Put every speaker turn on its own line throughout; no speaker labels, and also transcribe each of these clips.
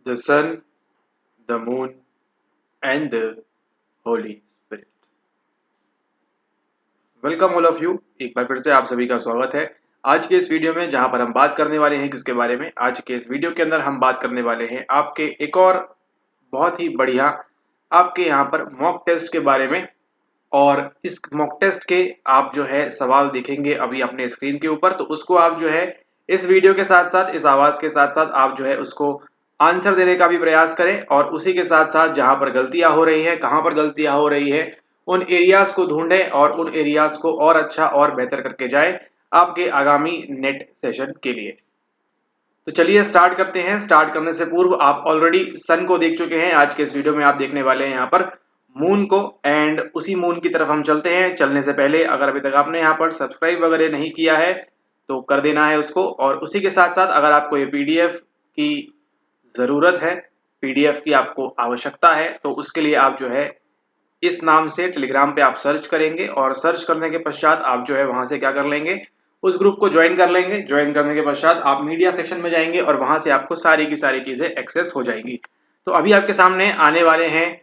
the sun, the moon, and the Holy Spirit. Welcome all of you. एक बार फिर से आप सभी का स्वागत है आज के इस वीडियो में, जहां पर हम बात करने वाले हैं किसके बारे में। आज के इस वीडियो के अंदर हम बात करने वाले हैं आपके एक और बहुत ही बढ़िया आपके यहाँ पर मॉक टेस्ट के बारे में। और इस मॉक टेस्ट के आप जो है सवाल देखेंगे अभी अपने स्क्रीन के ऊपर, तो उसको आप जो है इस वीडियो के साथ साथ, इस आवाज के साथ साथ आप जो है उसको आंसर देने का भी प्रयास करें। और उसी के साथ साथ जहां पर गलतियां हो रही हैं, कहां पर गलतियां हो रही है, उन एरियाज को ढूंढें और उन एरियाज को और अच्छा और बेहतर करके जाए आपके आगामी नेट सेशन के लिए। तो चलिए स्टार्ट करते हैं। स्टार्ट करने से पूर्व आप ऑलरेडी सन को देख चुके हैं। आज के इस वीडियो में आप देखने वाले हैं यहाँ पर मून को, एंड उसी मून की तरफ हम चलते हैं। चलने से पहले अगर अभी तक आपने यहाँ पर सब्सक्राइब वगैरह नहीं किया है तो कर देना है उसको। और उसी के साथ साथ अगर आपको ये पीडीएफ की जरूरत है, पीडीएफ की आपको आवश्यकता है, तो उसके लिए आप जो है इस नाम से टेलीग्राम पे आप सर्च करेंगे और सर्च करने के पश्चात आप जो है वहां से क्या कर लेंगे, उस ग्रुप को ज्वाइन कर लेंगे। ज्वाइन करने के पश्चात आप मीडिया सेक्शन में जाएंगे और वहां से आपको सारी की सारी चीजें एक्सेस हो जाएंगी। तो अभी आपके सामने आने वाले हैं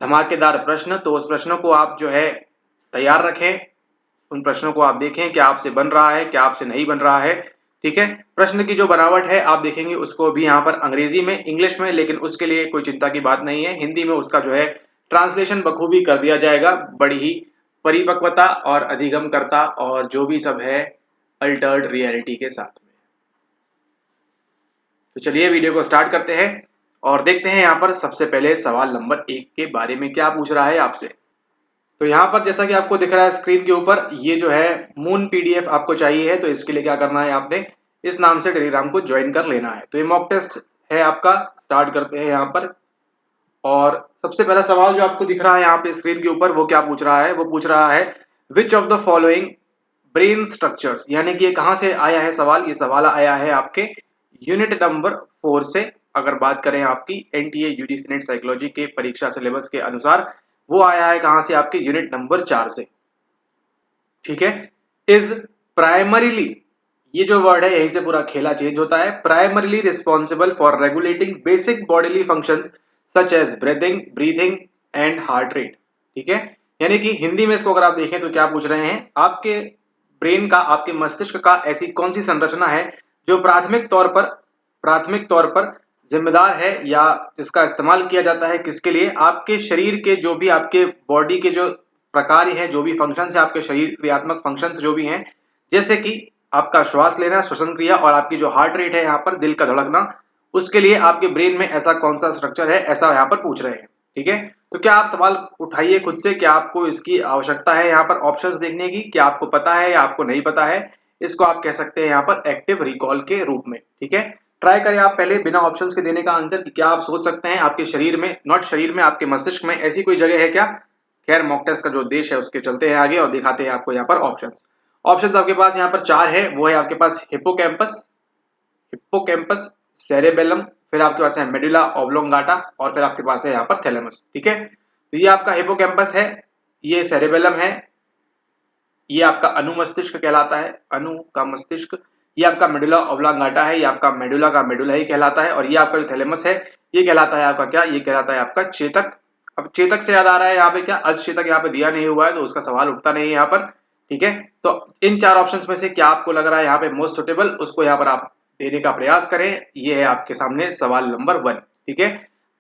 धमाकेदार प्रश्न, तो उस प्रश्नों को आप जो है तैयार रखें। उन प्रश्नों को आप देखें क्या आपसे बन रहा है, क्या आपसे नहीं बन रहा है। ठीक है, प्रश्न की जो बनावट है आप देखेंगे उसको भी यहाँ पर अंग्रेजी में, इंग्लिश में, लेकिन उसके लिए कोई चिंता की बात नहीं है। हिंदी में उसका जो है ट्रांसलेशन बखूबी कर दिया जाएगा, बड़ी ही परिपक्वता और अधिगमकर्ता और जो भी सब है अल्टर्ड रियलिटी के साथ में। तो चलिए वीडियो को स्टार्ट करते हैं और देखते हैं यहाँ पर सबसे पहले सवाल नंबर 1 के बारे में क्या पूछ रहा है आपसे। तो यहाँ पर जैसा कि आपको दिख रहा है स्क्रीन के ऊपर, ये जो है मून पीडीएफ आपको चाहिए है। तो इसके लिए क्या करना है, आपने इस नाम से टेलीग्राम को ज्वाइन कर लेना है। तो ये मॉक टेस्ट है आपका। स्टार्ट करते हैं यहाँ पर। और सबसे पहला सवाल जो आपको दिख रहा है यहाँ पे स्क्रीन के ऊपर, वो क्या पूछ रहा है, वो पूछ रहा है which of the following brain structures, यानी कि ये कहाँ से आया है सवाल। ये सवाल आया है आपके यूनिट नंबर 4 से। अगर बात करें आपकी एनटीए यूजीसी नेट साइकोलॉजी के परीक्षा सिलेबस के अनुसार, वो आया है कहां से, आपके यूनिट नंबर 4 से। ठीक है, इज प्राइमरीली, ये जो वर्ड है यहीं से पूरा खेला चेंज होता है। Primarily responsible for regulating basic bodily functions such as breathing and heart rate. ठीक है, यानी कि हिंदी में इसको अगर आप देखें तो क्या पूछ रहे हैं, आपके ब्रेन का, आपके मस्तिष्क का ऐसी कौन सी संरचना है जो प्राथमिक तौर पर जिम्मेदार है, या इसका इस्तेमाल किया जाता है किसके लिए, आपके शरीर के जो भी, आपके बॉडी के जो प्रकार हैं, जो भी फंक्शंस है, आपके शरीर क्रियात्मक फंक्शंस जो भी हैं, जैसे कि आपका श्वास लेना, श्वसन क्रिया, और आपकी जो हार्ट रेट है यहाँ पर, दिल का धड़कना, उसके लिए आपके ब्रेन में ऐसा कौन सा स्ट्रक्चर है, ऐसा यहाँ पर पूछ रहे हैं। ठीक है, तो क्या आप सवाल उठाइए खुद से, क्या आपको इसकी आवश्यकता है यहाँ पर ऑप्शंस देखने की, क्या आपको पता है या आपको नहीं पता है। इसको आप कह सकते हैं यहाँ पर एक्टिव रिकॉल के रूप में। ठीक है, ट्राई करें आप पहले बिना ऑप्शंस के देने का आंसर कि क्या आप सोच सकते हैं आपके शरीर में, नॉट शरीर में, आपके मस्तिष्क में ऐसी कोई जगह है क्या। खैर, मॉक टेस्ट का जो उद्देश्य है उसके चलते हैं आगे और दिखाते हैं आपको यहाँ पर ऑप्शंस। ऑप्शंस आपके पास यहाँ पर 4 है। वो है आपके पास हिप्पोकैम्पस, सेरेबेलम, फिर आपके पास है मेडुला ऑब्लोंगाटा, और फिर आपके पास है यहाँ पर थैलेमस। ठीक है, तो ये आपका हिप्पोकैम्पस है, ये सेरेबेलम है, ये आपका अनुमस्तिष्क कहलाता है, अनु का मस्तिष्क। ये आपका मेडुला ऑब्लोंगाटा है, ये आपका मेडुला का मेडुला ही कहलाता है। और ये आपका जो थैलेमस है, ये कहलाता है आपका क्या, ये कहलाता है आपका चेतक। अब चेतक से याद आ रहा है यहाँ पे क्या, अधचेतक यहाँ पे दिया नहीं हुआ है तो उसका सवाल उठता नहीं है यहाँ पर। ठीक है, तो इन 4 ऑप्शंस में से क्या आपको लग रहा है यहाँ पे मोस्ट सुटेबल, उसको यहाँ पर आप देने का प्रयास करें। ये है आपके सामने सवाल नंबर 1। ठीक है,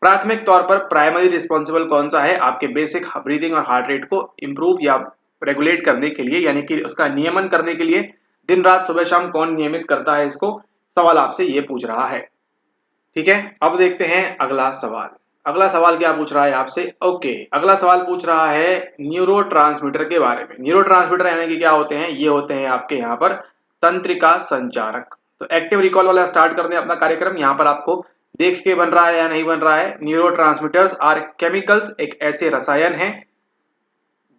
प्राथमिक तौर पर प्राइमरी रिस्पॉन्सिबल कौन सा है आपके बेसिक ब्रीदिंग और हार्ट रेट को इंप्रूव या रेगुलेट करने के लिए, यानी कि उसका नियमन करने के लिए दिन रात सुबह शाम कौन नियमित करता है, इसको सवाल आपसे ये पूछ रहा है। ठीक है, अब देखते हैं अगला सवाल। अगला सवाल क्या पूछ रहा है आपसे, ओके, अगला सवाल पूछ रहा है न्यूरोट्रांसमीटर के बारे में। न्यूरोट्रांसमीटर यानी कि क्या होते हैं, ये होते हैं आपके यहाँ पर तंत्रिका संचारक। तो एक्टिव रिकॉल वाला स्टार्ट करते हैं अपना कार्यक्रम। यहाँ पर आपको देख के बन रहा है या नहीं बन रहा है। न्यूरोट्रांसमीटर्स आर केमिकल्स, एक ऐसे रसायन हैं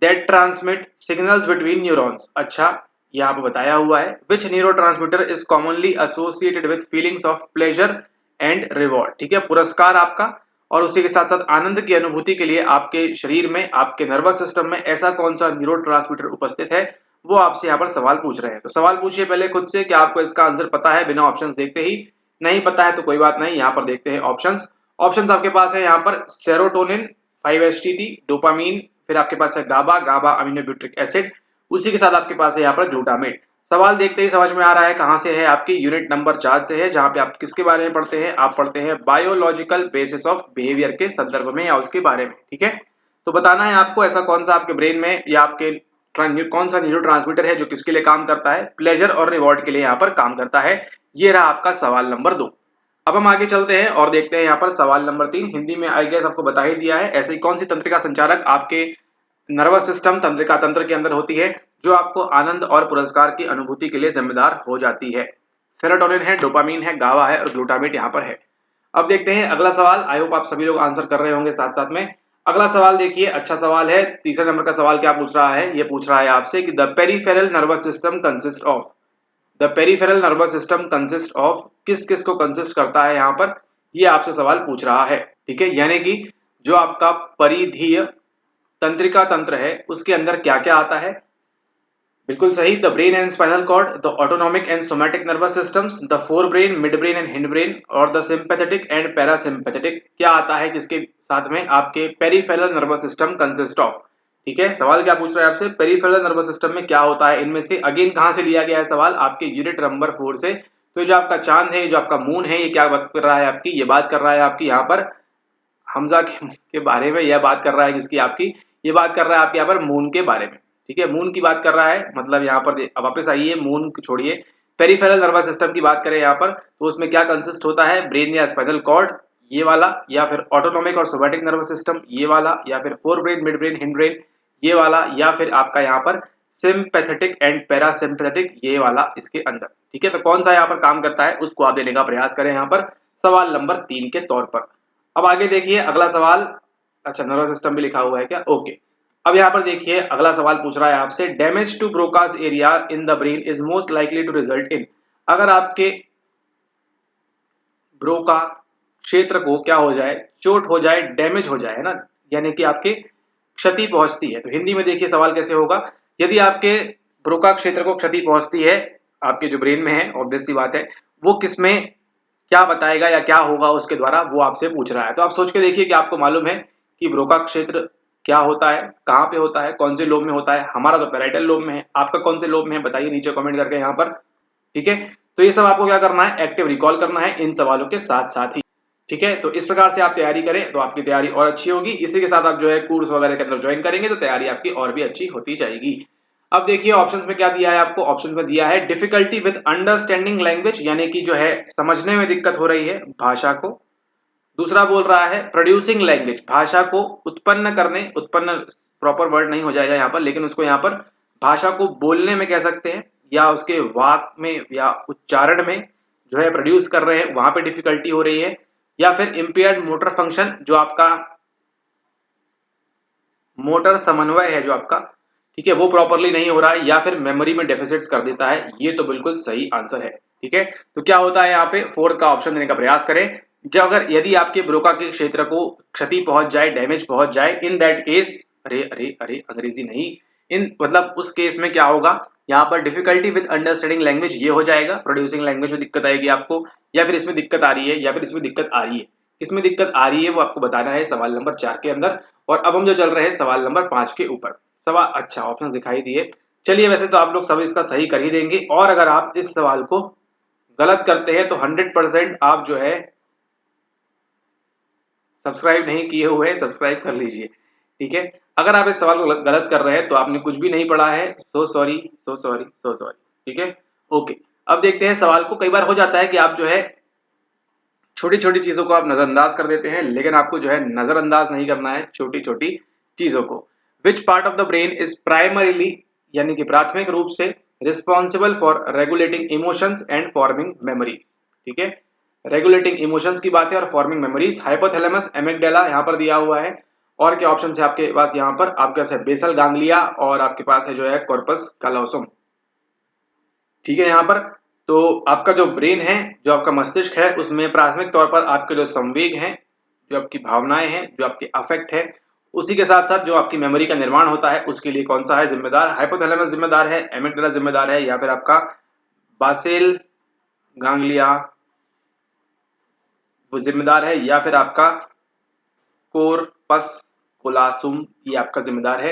that transmit signals between neurons. अच्छा, यहाँ पे बताया हुआ है which neurotransmitter is commonly associated with feelings of pleasure and reward. ठीक है, पुरस्कार आपका और उसी के साथ साथ आनंद की अनुभूति के लिए आपके शरीर में, आपके नर्वस सिस्टम में ऐसा कौन सा न्यूरोट्रांसमीटर उपस्थित है, वो आपसे यहाँ पर सवाल पूछ रहे हैं। तो सवाल पूछिए पहले खुद से, क्या आपको इसका आंसर पता है बिना ऑप्शंस देखते ही। नहीं पता है तो कोई बात नहीं, यहाँ पर देखते हैं ऑप्शंस। ऑप्शंस आपके पास है यहाँ पर सेरोटोनिन, 5-HTP, डोपामीन, फिर आपके पास है गाबा, गाबा अमीनोब्यूटिक एसिड, उसी के साथ आपके पास है यहाँ पर ग्लूटामेट। सवाल देखते ही समझ में आ रहा है कहाँ से है, आपकी यूनिट नंबर 4 से है, जहाँ पे आप किसके बारे में पढ़ते हैं, आप पढ़ते हैं बायोलॉजिकल बेसिस ऑफ बिहेवियर के संदर्भ में या उसके बारे में। ठीक है, तो बताना है आपको ऐसा कौन सा आपके ब्रेन में या आपके कौन सा न्यूरोट्रांसमीटर है जो किसके लिए काम करता है, प्लेजर और रिवॉर्ड के लिए यहाँ पर काम करता है। ये रहा आपका सवाल नंबर 2। अब हम आगे चलते हैं और देखते हैं यहाँ पर सवाल नंबर 3। हिंदी में आई गेस आपको बता ही दिया है। ऐसी कौन सी तंत्रिका संचारक आपके नर्वस सिस्टम तंत्रिका तंत्र के अंदर होती है जो आपको आनंद और पुरस्कार की अनुभूति के लिए जिम्मेदार हो जाती है? सेरोटोनिन है, डोपामीन है, गावा है और ग्लूटामेट यहाँ पर है। अब देखते हैं अगला सवाल। आई होप आप सभी लोग आंसर कर रहे होंगे साथ साथ में। अगला सवाल देखिए, अच्छा सवाल है। तीसरे नंबर का सवाल क्या पूछ रहा है, ये पूछ रहा है आपसे कि the peripheral nervous system consist of, the peripheral nervous system consist of, किस किस को कंसिस्ट करता है यहाँ पर, ये आपसे सवाल पूछ रहा है। ठीक है, यानी कि जो आपका परिधीय तंत्रिका तंत्र है उसके अंदर क्या क्या आता है। बिल्कुल सही, the brain and spinal cord, the autonomic and somatic nervous systems, the forebrain, midbrain and hindbrain और द सिंपैथेटिक एंड पैरासिम्पैथेटिक क्या आता है किसके साथ में, आपके peripheral nervous system consist of. ठीक है, सवाल क्या पूछ रहा है आपसे, पेरिफेरल नर्वस सिस्टम में क्या होता है इनमें से। अगेन कहां से लिया गया है सवाल, आपके यूनिट नंबर 4 से। तो जो आपका चांद है, जो आपका मून है, ये क्या बात कर रहा है आपकी, ये बात कर रहा है आपकी यहाँ पर हमजा के बारे में। यह बात कर रहा है किसकी, आपकी ये बात कर रहा है आपके यहाँ पर मून के बारे में। ठीक है, मून की बात कर रहा है, मतलब यहाँ पर अब वापस आइए, मून छोड़िए, पेरिफेरल नर्वस सिस्टम की बात करें यहाँ पर, तो उसमें क्या कंसिस्ट होता है, ब्रेन या स्पाइनल कॉर्ड ये वाला, या फिर ऑटोनॉमिक और सोमैटिक नर्वस सिस्टम ये वाला, या फिर fore brain, mid brain, hind brain ये वाला, या फिर आपका यहाँ पर सिंपैथेटिक एंड पैरासिम्पैथेटिक ये वाला इसके अंदर। ठीक है, तो कौन सा यहाँ पर काम करता है उसको आप देने का प्रयास करें यहाँ पर सवाल नंबर 3 के तौर पर। अब आगे देखिए अगला सवाल। अच्छा, नर्वस सिस्टम भी लिखा हुआ है क्या, ओके। अब यहाँ पर देखिए अगला सवाल पूछ रहा है आपसे, damage to Broca's area in the brain is most likely to result in, अगर आपके ब्रोका क्षेत्र को क्या हो जाए, चोट हो जाए, डैमेज हो जाए, है ना, यानी कि आपके क्षति पहुंचती है। तो हिंदी में देखिए सवाल कैसे होगा, यदि आपके ब्रोका क्षेत्र को क्षति पहुंचती है आपके जो ब्रेन में है, ऑब्वियस सी बात है, वो किसमें क्या बताएगा या क्या होगा उसके द्वारा, वो आपसे पूछ रहा है। तो आप सोच के देखिए कि आपको मालूम है कि ब्रोका क्षेत्र क्या होता है, कहाँ पे होता है, कौन से लोब में होता है। हमारा तो पैराइटल लोब में है, आपका कौन से लोब में है बताइए नीचे कमेंट करके यहाँ पर। ठीक है, तो ये सब आपको क्या करना है, एक्टिव रिकॉल करना है इन सवालों के साथ साथ ही। ठीक है, तो इस प्रकार से आप तैयारी करें तो आपकी तैयारी और अच्छी होगी। इसी के साथ आप जो है कोर्स वगैरह के अंदर ज्वाइन करेंगे तो तैयारी आपकी और भी अच्छी होती जाएगी। अब देखिए ऑप्शंस में क्या दिया है आपको, ऑप्शंस में दिया है डिफिकल्टी विद अंडरस्टैंडिंग लैंग्वेज, यानी कि जो है समझने में दिक्कत हो रही है भाषा को। दूसरा बोल रहा है प्रोड्यूसिंग लैंग्वेज, भाषा को उत्पन्न करने, उत्पन्न प्रॉपर वर्ड नहीं हो जाएगा यहाँ पर, लेकिन उसको यहाँ पर भाषा को बोलने में कह सकते हैं, या उसके वाक में या उच्चारण में जो है प्रोड्यूस कर रहे हैं वहां पे डिफिकल्टी हो रही है, या फिर इम्पेयर्ड मोटर फंक्शन, जो आपका मोटर समन्वय है जो आपका, ठीक है, वो प्रॉपरली नहीं हो रहा है, या फिर मेमोरी में डेफिसिट्स कर देता है। ये तो बिल्कुल सही आंसर है। ठीक है, तो क्या होता है यहाँ पे, फोर्थ का ऑप्शन देने का प्रयास करें। जब अगर यदि आपके ब्रोका के क्षेत्र को क्षति पहुंच जाए, डैमेज पहुंच जाए, इन दैट केस, अरे अरे अरे अंग्रेजी नहीं, इन मतलब उस केस में क्या होगा, यहाँ पर डिफिकल्टी विद अंडरस्टैंडिंग लैंग्वेज ये हो जाएगा, प्रोड्यूसिंग लैंग्वेज में दिक्कत आएगी आपको, या फिर इसमें दिक्कत आ रही है, या फिर इसमें दिक्कत आ रही है। इसमें दिक्कत आ रही है वो आपको बताना है सवाल नंबर 4 के अंदर। और अब हम जो चल रहे हैं सवाल नंबर 5 के ऊपर। सवाल, अच्छा ऑप्शन दिखाई दिए, चलिए वैसे तो आप लोग सब इसका सही कर ही देंगे, और अगर आप इस सवाल को गलत करते हैं तो 100% आप जो है सब्सक्राइब नहीं किए हुए हैं, सब्सक्राइब कर लीजिए। ठीक है, अगर आप इस सवाल को गलत कर रहे हैं तो आपने कुछ भी नहीं पढ़ा है, so sorry so sorry so sorry. ठीक है, ओके। अब देखते हैं सवाल को, कई बार हो जाता है कि आप जो है छोटी छोटी चीजों को आप नजरअंदाज कर देते हैं, लेकिन आपको जो है नजरअंदाज नहीं करना है छोटी छोटी चीजों को। Which part of the brain is primarily, यानी कि प्राथमिक रूप से responsible for regulating emotions and forming memories. ठीक है, रेगुलेटिंग इमोशंस की बात है और फॉर्मिंग मेमोरीज, हाइपोथैलेमस, एमिगडाला यहाँ पर दिया हुआ है। और क्या ऑप्शन है आपके पास, यहाँ पर आपके पास है बेसल गांग्लिया, और आपके पास है जो है कॉर्पस कालोसम। ठीक है, यहाँ पर तो आपका जो ब्रेन है, जो आपका मस्तिष्क है, उसमें प्राथमिक तौर पर आपके जो संवेग हैं, जो आपकी भावनाएं हैं, जो आपके अफेक्ट है, उसी के साथ साथ जो आपकी मेमोरी का निर्माण होता है उसके लिए कौन सा है जिम्मेदार, हाइपोथैलेमस जिम्मेदार है, एमिगडाला जिम्मेदार है, या फिर आपका बासेल गांग्लिया वो जिम्मेदार है, या फिर आपका कोरपस कोलासुम ये आपका जिम्मेदार है।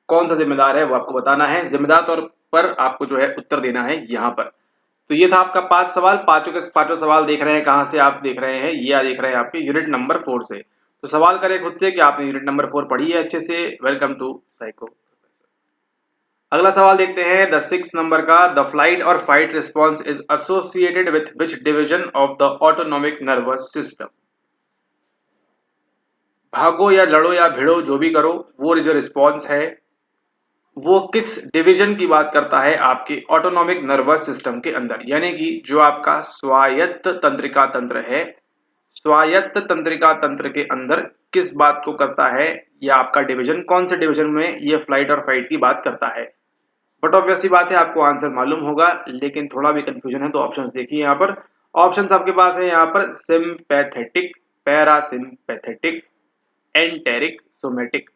कौन सा जिम्मेदार है वो आपको बताना है, जिम्मेदार तौर पर आपको जो है उत्तर देना है यहाँ पर। तो ये था आपका 5 सवाल। पांचों के पांचों सवाल देख रहे हैं कहाँ से आप देख रहे हैं, ये देख रहे हैं आपके यूनिट नंबर 4 से। तो सवाल करें खुद से कि आपने यूनिट नंबर 4 पढ़ी है अच्छे से। Welcome to psycho. अगला सवाल देखते हैं द 6 नंबर का। द फ्लाइट और fight response is associated with which division of the autonomic nervous system. भागो या लड़ो या भिड़ो जो भी करो, वो जो रिस्पॉन्स है वो किस डिवीजन की बात करता है आपके ऑटोनॉमिक नर्वस सिस्टम के अंदर, यानी कि जो आपका स्वायत्त तंत्रिका तंत्र है, स्वायत्त तंत्रिका तंत्र के अंदर किस बात को करता है, या आपका डिवीजन कौन से डिवीजन में ये फ्लाइट और फाइट की बात करता है। बट ऑब्वियसली बात है आपको आंसर मालूम होगा, लेकिन थोड़ा भी कंफ्यूजन है तो ऑप्शंस देखिए यहाँ पर। ऑप्शंस आपके पास है यहाँ पर सिंपैथेटिक, पैरासिम्पैथेटिक, एंटेरिक, सोमेटिक।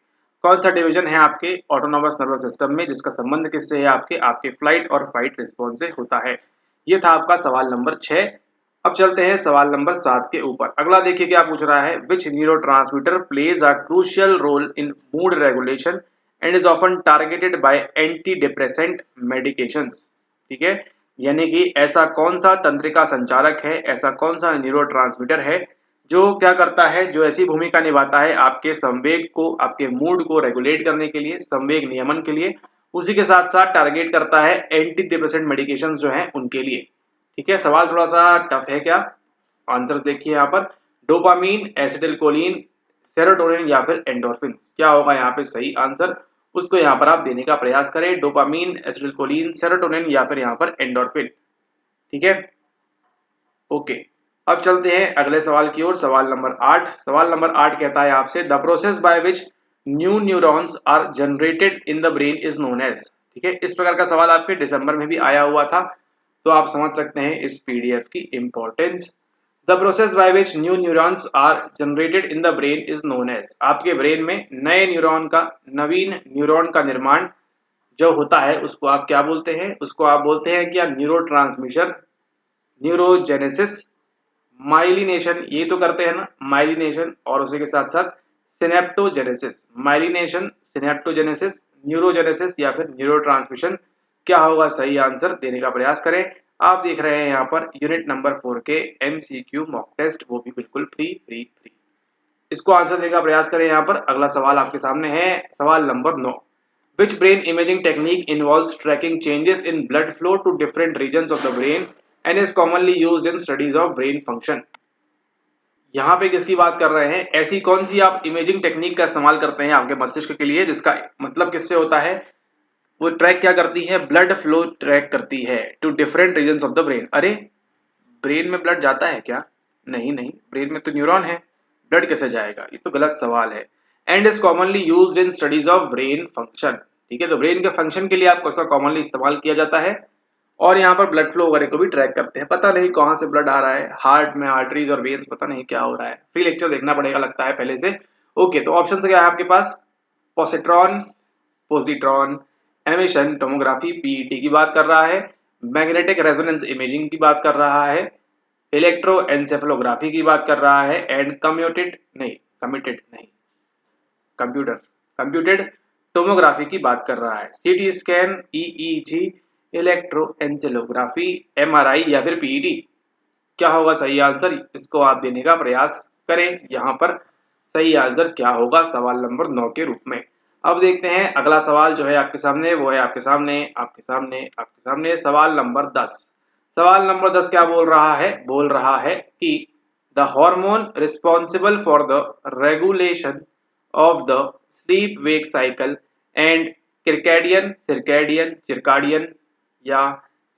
कौन सा डिवीजन है आपके ऑटोनॉमस नर्वस सिस्टम में जिसका संबंध किससे है, आपके आपके फ्लाइट और फाइट रिस्पॉन्स से होता है। ये था आपका सवाल नंबर 6। अब चलते हैं सवाल नंबर 7 के ऊपर। अगला देखिए क्या पूछ रहा है। Which neurotransmitter plays a crucial role in mood regulation and is often targeted by antidepressant medications. ठीक है, यानी कि ऐसा कौन सा तंत्रिका संचारक है, ऐसा कौन सा न्यूरोट्रांसमीटर है जो क्या करता है, जो ऐसी भूमिका निभाता है आपके संवेग को, आपके मूड को रेगुलेट करने के लिए, संवेग नियमन के लिए, उसी के साथ साथ टारगेट करता है एंटी डिप्रेसेंट मेडिकेशन जो हैं उनके लिए। ठीक है, सवाल थोड़ा सा टफ है क्या। आंसर्स देखिए यहाँ पर। डोपामीन, एसिटिलकोलिन, सेरोटोनिन या फिर एंडोर्फिन, क्या होगा यहाँ पे सही आंसर, उसको यहाँ पर आप देने का प्रयास करें। डोपामीन, एसिटिलकोलिन, सेरोटोनिन या फिर यहाँ पर एंडोर्फिन। ठीक है, ओके। अब चलते हैं अगले सवाल की ओर। सवाल नंबर 8। सवाल नंबर 8 कहता है आपसे the process by which new neurons are generated in the brain is known as. ठीक है, इस प्रकार का सवाल आपके दिसंबर में भी आया हुआ था, तो आप समझ सकते हैं इस पीडीएफ की importance. The process by which new neurons are generated in the brain is known as. आपके ब्रेन में नए न्यूरॉन का, नवीन न्यूरॉन का निर्माण जो होता है उसको आप क्या बोलते हैं, उसको आप बोलते हैं क्या न्यूरो ट्रांसमिशन, न्यूरोजेनेसिस, माइलिनेशन, ये तो करते हैं ना माइलिनेशन, और उसी के साथ साथ सिनेप्टोजेनेसिस। माइलिनेशन, सिनेप्टोजेनेसिस, न्यूरोजेनेसिस या फिर न्यूरोट्रांसमिशन। क्या होगा सही आंसर, देने का प्रयास करें। आप देख रहे हैं यहाँ पर यूनिट नंबर 4 के एमसीक्यू मॉक टेस्ट, वो भी बिल्कुल फ्री फ्री फ्री। इसको आंसर देने का प्रयास करें। यहाँ पर अगला सवाल आपके सामने है, सवाल number 9। Which brain imaging technique involves tracking changes in blood flow to different regions of the brain and is commonly used in studies of brain function। यहाँ पे किसकी बात कर रहे हैं, ऐसी कौन सी आप इमेजिंग टेक्निक का इस्तेमाल करते हैं आपके मस्तिष्क के लिए, जिसका मतलब किससे होता है, वो ट्रैक क्या करती है, ब्लड फ्लो ट्रैक करती है to different regions of the brain. अरे ब्रेन में ब्लड जाता है क्या, नहीं नहीं, ब्रेन में तो न्यूरॉन है, ब्लड कैसे जाएगा, ये तो गलत सवाल है। And is commonly used in studies of brain function. ठीक है, तो ब्रेन के फंक्शन के लिए आपको इसका कॉमनली इस्तेमाल किया जाता है, और यहाँ पर ब्लड फ्लो वगैरह को भी ट्रैक करते हैं। पता नहीं कहाँ से ब्लड आ रहा है, हार्ट में आर्टरीज और वेन्स, पता नहीं क्या हो रहा है, फ्री लेक्चर देखना पड़ेगा लगता है पहले से। ओके, तो ऑप्शन क्या है आपके पास, पॉसिट्रॉन, पोजिट्रॉन, एमिशन टोमोग्राफी पीईटी की बात कर रहा है, मैग्नेटिक रेजोनेंस इमेजिंग की बात कर रहा है, इलेक्ट्रोएन्सेफलोग्राफी की बात कर रहा है, एंड कम्प्यूटेड नहीं, कंप्यूटेड टोमोग्राफी की बात कर रहा है। CT scan, EEG, electroencephalography, MRI या फिर पीईटी। क्या होगा सही आंसर, इसको आप देने का प्रयास करें। यहाँ पर सही आंसर क्या होगा सवाल नंबर 9 के रूप में। अब देखते हैं अगला सवाल जो है आपके सामने, वो है आपके सामने सवाल नंबर 10। सवाल नंबर 10 क्या बोल रहा है कि the hormone responsible for the regulation of the sleep wake cycle and circadian या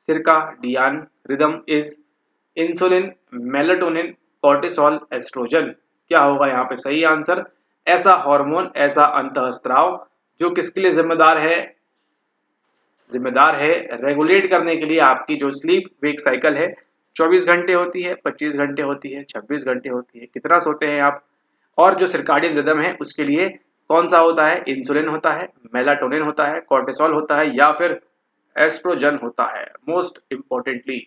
circadian rhythm is insulin, melatonin, cortisol, oestrogen. क्या होगा यहाँ पे सही आंसर, ऐसा हार्मोन, ऐसा अंतःस्त्राव जो किसके लिए जिम्मेदार है रेगुलेट करने के लिए आपकी जो स्लीप वेक साइकिल है, 24 घंटे होती है, 25 घंटे होती है, 26 घंटे होती है, कितना सोते हैं आप, और जो सर्काडियन रिदम है उसके लिए कौन सा होता है, इंसुलिन होता है, मेलाटोनिन होता है, कॉर्टिसोल होता है या फिर एस्ट्रोजन होता है, मोस्ट इंपॉर्टेंटली।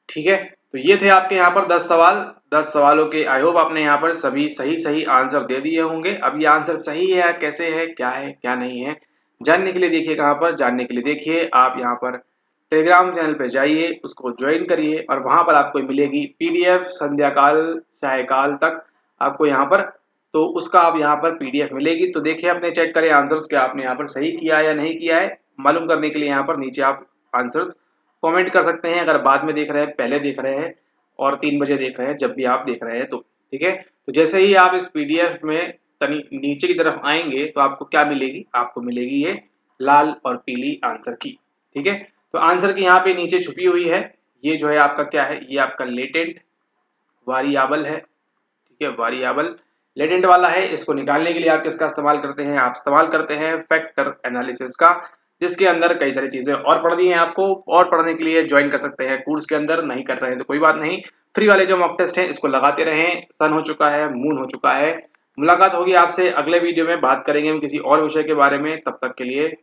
ठीक है, तो ये थे आपके यहाँ पर 10 सवाल। 10 सवालों के आई होप आपने यहाँ पर सभी सही सही आंसर दे दिए होंगे। अब ये आंसर सही है कैसे है क्या नहीं है जानने के लिए देखिए, कहाँ पर जानने के लिए देखिए, आप यहाँ पर टेलीग्राम चैनल पे जाइए, उसको ज्वाइन करिए और वहां पर आपको मिलेगी पीडीएफ संध्या काल सायकाल तक आपको यहाँ पर, तो उसका आप यहाँ पर पीडीएफ मिलेगी। तो देखिए अपने चेक करें आंसर्स क्या आपने यहाँ पर सही किया है या नहीं किया है, मालूम करने के लिए यहाँ पर नीचे आप आंसर्स कमेंट कर सकते हैं, अगर बाद में देख रहे हैं, पहले देख रहे हैं और 3 बजे देख रहे हैं, जब भी आप देख रहे हैं तो ठीक है। तो जैसे ही आप इस पीडीएफ में तनी नीचे की तरफ आएंगे तो आपको क्या मिलेगी, आपको मिलेगी ये लाल और पीली आंसर की, ठीक है। तो आंसर की यहाँ पे नीचे छुपी हुई है, ये जो है आपका क्या है, ये आपका लेटेंट वारिएबल है, ठीक है, वारिएबल लेटेंट वाला है। इसको निकालने के लिए आप किसका इस्तेमाल करते हैं, आप इस्तेमाल करते हैं फैक्टर एनालिसिस का, जिसके अंदर कई सारी चीजें और पढ़नी है आपको, और पढ़ने के लिए ज्वाइन कर सकते हैं कोर्स के अंदर, नहीं कर रहे हैं तो कोई बात नहीं, फ्री वाले जो मॉक टेस्ट हैं इसको लगाते रहें। सन हो चुका है, मून हो चुका है, मुलाकात होगी आपसे अगले वीडियो में, बात करेंगे हम किसी और विषय के बारे में, तब तक के लिए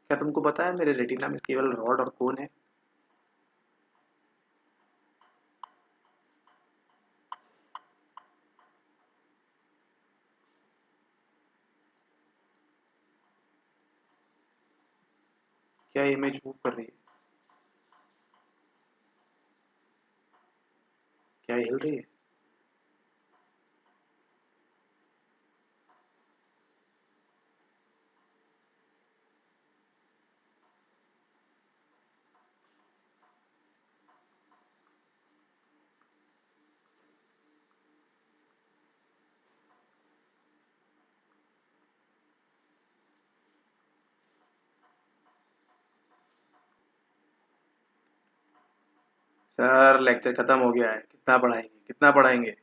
क्या तुमको पता है मेरे रेटिना में केवल रॉड और कोन है। क्या इमेज मूव कर रही है, क्या हिल रही है। सर लेक्चर खत्म हो गया है, कितना पढ़ाएंगे कितना पढ़ाएंगे।